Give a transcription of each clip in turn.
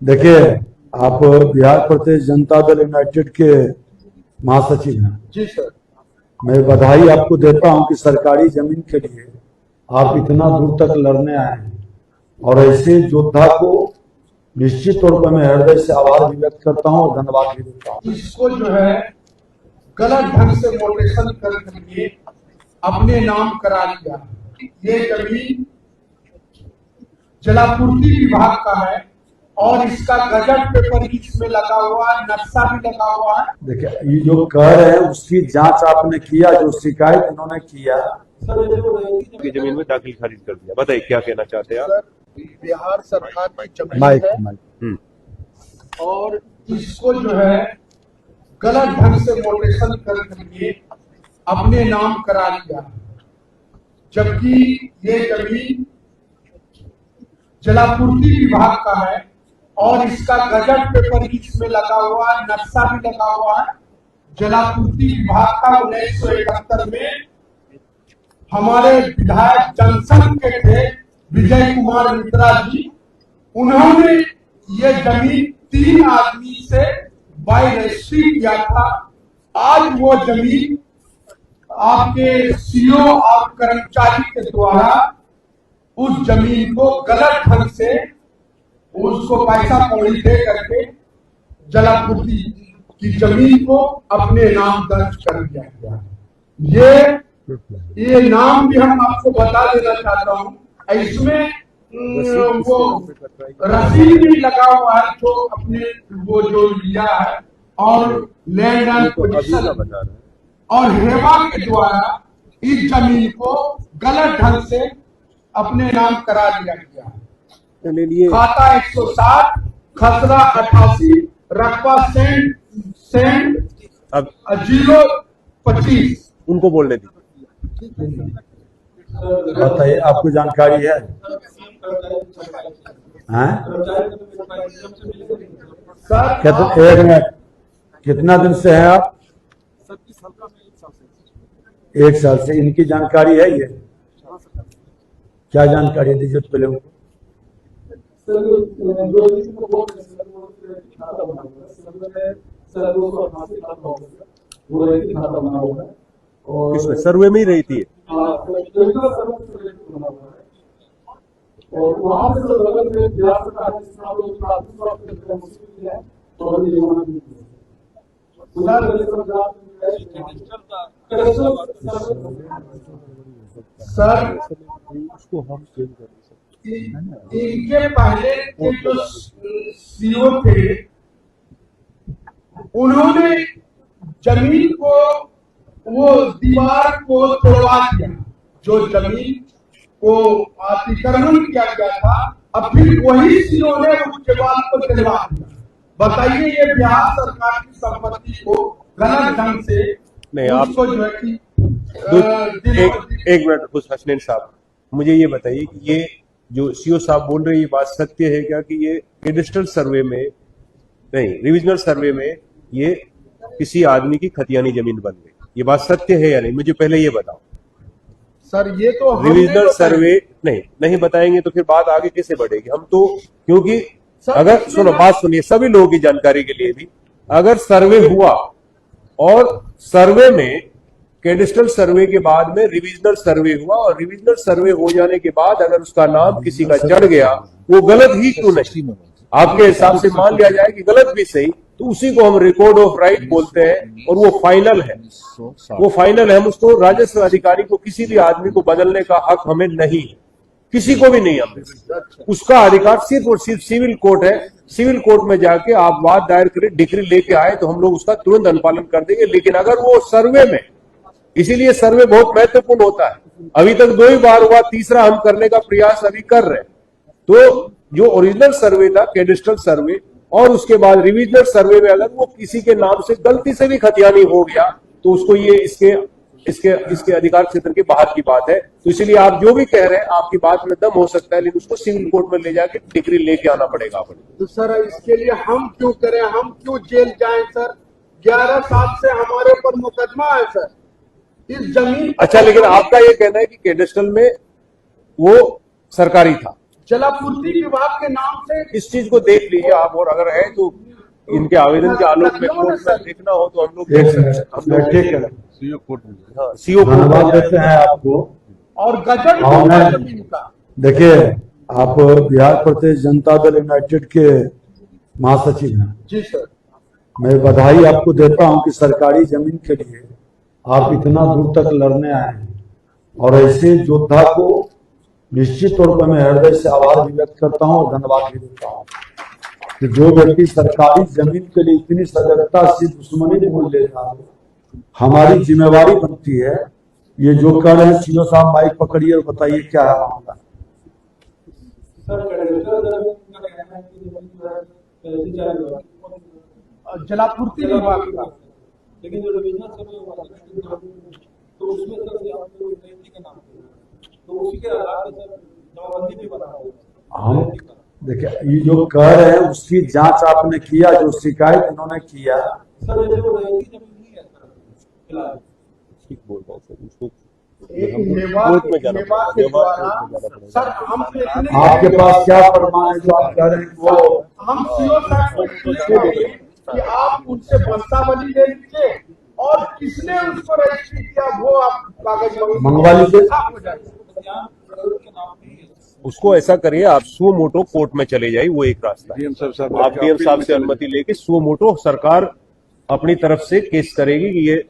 देखिए, आप बिहार प्रदेश जनता दल यूनाइटेड के महासचिव हैं। जी सर। मैं बधाई आपको देता हूं कि सरकारी जमीन के लिए आप इतना दूर तक लड़ने आए हैं, और ऐसे योद्धा को निश्चित तौर पर मैं हृदय से आभार भी व्यक्त करता हूं और धन्यवाद भी देता हूं। इसको जो है गलत ढंग से मोटेशन करके अपने नाम करा लिया। ये जमीन जलापूर्ति विभाग का है और इसका गजट पेपर इसमें लगा हुआ है, नक्शा भी लगा हुआ है। देखिए, ये जो कह रहे हैं उसकी जांच आपने किया, जो शिकायत इन्होंने किया की जमीन में दाखिल खारिज कर दिया। बताइए क्या कहना चाहते हैं आप? बिहार सरकार की जमीन माइक है माइक और इसको जो है गलत ढंग से मोटेशन करके अपने नाम करा लिया, जबकि ये जमीन जलापूर्ति विभाग का है और इसका गजट पेपर इसमें लगा हुआ है, नक्शा भी लगा हुआ है। जलापूर्ति विभाग का 1971 में हमारे विधायक जनसंघ के थे विजय कुमार मित्रा जी, उन्होंने ये जमीन 3 आदमी से बाय रजिस्ट्री किया था। आज वो जमीन आपके सीओ और कर्मचारी के द्वारा उस जमीन को गलत ढंग से उसको पैसा कौड़ी दे करके जलापूर्ति की जमीन को अपने नाम दर्ज कर दिया गया। ये नाम भी हम आपको बता देना चाहता हूँ। इसमें वो रसीद भी लगा हुआ है जो अपने वो जो लिया है, और लैंड एंड पोजीशन और हेवा के द्वारा इस जमीन को गलत ढंग से अपने नाम करा दिया गया। खाता 160, खसरा 88, रकबा सेंट 025। उनको बोलने दी। बताइए, आपको जानकारी है? सर एक मिनट, कितना दिन से हैं आप? 1 साल से। इनकी जानकारी है? ये क्या जानकारी है, दीजिए पहले उनको। किसमें? सर्वे में ही रही थी। और वहां से जो बगल में बिहार सरकार सर उसको हम चेंज कर इनके पहले के जो सीओ थे उन्होंने जमीन को वो दीवार को तोड़वा दिया, जो जमीन को अतिक्रमण किया गया था। अब फिर वही सीओ ने उस दीवार को दिलवा दिया। बताइए, ये बिहार सरकार की संपत्ति को गलत ढंग से नहीं, आपको जो है कि एक मिनट खुश हसनैन साहब, मुझे ये बताइए कि ये जो सीओ साहब बोल रहे हैं ये बात सत्य है क्या कि ये कैडेस्ट्रल सर्वे में नहीं, रिविजनल सर्वे में ये किसी आदमी की खतियानी जमीन बन गई? ये बात सत्य है या नहीं, मुझे पहले ये बताओ। सर ये तो रिविजनल सर्वे नहीं बताएंगे तो फिर बात आगे कैसे बढ़ेगी? हम तो क्योंकि अगर सुनो बात सुनिए सभी लोगों की जानकारी के लिए भी, अगर सर्वे हुआ और सर्वे में कैडेस्ट्रल सर्वे के बाद में रिविजनल सर्वे हुआ और रिविजनल सर्वे हो जाने के बाद अगर उसका नाम किसी का चढ़ गया, वो गलत ही क्यों नहीं? आपके हिसाब से मान लिया जाए कि गलत भी सही, तो उसी को हम रिकॉर्ड ऑफ राइट बोलते हैं और वो फाइनल है। वो फाइनल है। हम उसको राजस्व अधिकारी को किसी भी आदमी को बदलने का हक हमें नहीं है, किसी को भी नहीं। हमें उसका अधिकार सिर्फ और सिर्फ सिविल कोर्ट है। सिविल कोर्ट में जाके आप वाद दायर करें, डिग्री लेके आए तो हम लोग उसका तुरंत अनुपालन कर देंगे। लेकिन अगर वो सर्वे में, इसीलिए सर्वे बहुत महत्वपूर्ण होता है। अभी तक 2 ही बार हुआ, तीसरा हम करने का प्रयास अभी कर रहे हैं। तो जो ओरिजिनल सर्वे था कैडेस्ट्रल सर्वे और उसके बाद रिविजनल सर्वे में अगर वो किसी के नाम से गलती से भी खतियानी हो गया तो उसको ये इसके अधिकार क्षेत्र के बाहर की बात है। तो इसलिए आप जो भी कह रहे हैं आपकी बात में दम हो सकता है, लेकिन उसको सिविल कोर्ट में ले जाके डिग्री लेके आना पड़ेगा। तो सर इसके लिए हम क्यों करें, हम क्यों जेल जाएं सर? 11 साल से हमारे ऊपर मुकदमा है सर इस जमीन। अच्छा, लेकिन आपका ये कहना है कि कैडेस्ट्रल में वो सरकारी था, जलापूर्ति विभाग के नाम से इस चीज को देख लीजिए आप, और अगर है तो इनके आवेदन के आलोक में कोर्ट में देखना हो तो हम लोग एक मिनट, ठीक है, सीओ धन्यवाद देते हैं आपको। और गजट हाँ, मैं- जमीन का। देखिए, आप बिहार प्रदेश जनता दल यूनाइटेड के महासचिव हैं। जी सर। मैं बधाई आपको देता हूं कि सरकारी जमीन के लिए आप इतना दूर तक लड़ने आए हैं, और ऐसे योद्धा को निश्चित तौर पर मैं हृदय से आभार भी व्यक्त करता हूं और धन्यवाद भी देता हूं कि जो व्यक्ति सरकारी जमीन के लिए इतनी सजगता से दुश्मनी मोल लेता है, हमारी जिम्मेवारी बनती है। ये जो कर रहे हैं, सीओ साहब माइक पकड़िए और बताइए क्या है मामला। सर कैडेस्टर जमीन का कहना है कि जमीन जो है सिंचाई विभाग जलापूर्ति विभाग का। लेकिन जो डिविजनल सर्वे हुआ था तो उसमें सर आपको यूनिवर्सिटी का नाम था, तो उसी के आधार पर सर जमाबंदी भी बना हुआ। हम देखिए, ये जो कह रहे हैं उसकी जांच आपने किया, जो शिकायत इन्होंने किया। सर जैसे वो रैयती जमीन नहीं है सर फिलहाल, ठीक बोल रहा हूँ सर, उसको एक कोर्ट में जाना विभाग के द्वारा सर हम देखने आपके पास क्या प्रमाण है जो आप कह रहे हैं कि वो हम सीओ साहब को पूछेंगे कि आप उनसे बस्तावली ले लीजिए और किसने उसको रजिस्ट्री किया वो आप कागज मंगवा लीजिए। साफ हो जाएगा। के नाम नहीं है। उसको ऐसा करिए, आप सुओ मोटो कोर्ट में चले जाइए, वो एक रास्ता है। आप डीएम साहब से अनुमति लेके सुओ मोटो सरकार अपनी तरफ से केस करेगी कि ये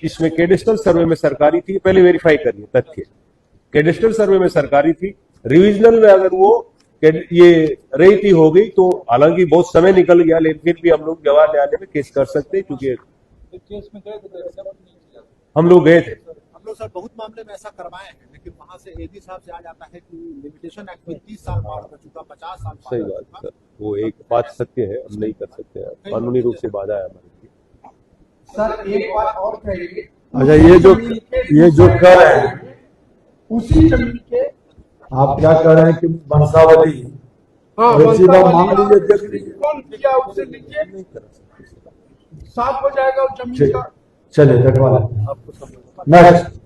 इसमें कैडेस्ट्रल सर्वे में सरकारी थी, पहले वेरीफाई करिए तथ्य। कैडेस्ट्रल सर्वे में सरकारी थी, रिविजनल में अगर वो ये रही हो गई तो हालांकि बहुत समय निकल गया, लेकिन फिर भी हम लोग जवाहर न्यायालय में केस कर सकते हैं, क्योंकि केस में गए तो एक्सेप्ट नहीं किया। हम लोग गए थे। हम लोग सर बहुत मामले में ऐसा करवाए हैं, लेकिन वहां से एडी साहब से आ जाता है कि लिमिटेशन एक्ट में 30 साल पार कर चुका, 50 साल पार सही कर बात चुका। सर, वो एक बात सत्य है, हम नहीं कर सकते हैं, कानूनी रूप से बाधा है हमारे लिए। सर एक बात और कहिए। अच्छा, ये जो कर रहे हैं, उसी जमीन के आप क्या कह रहे हैं कि बंसावली और सीधा मांग लीजिए, देख लीजिए। कौन किया उसे लीजिए, साफ हो जाएगा उस जमीन ठीक, का। चलिए देखवा लेते हैं। नेक्स्ट।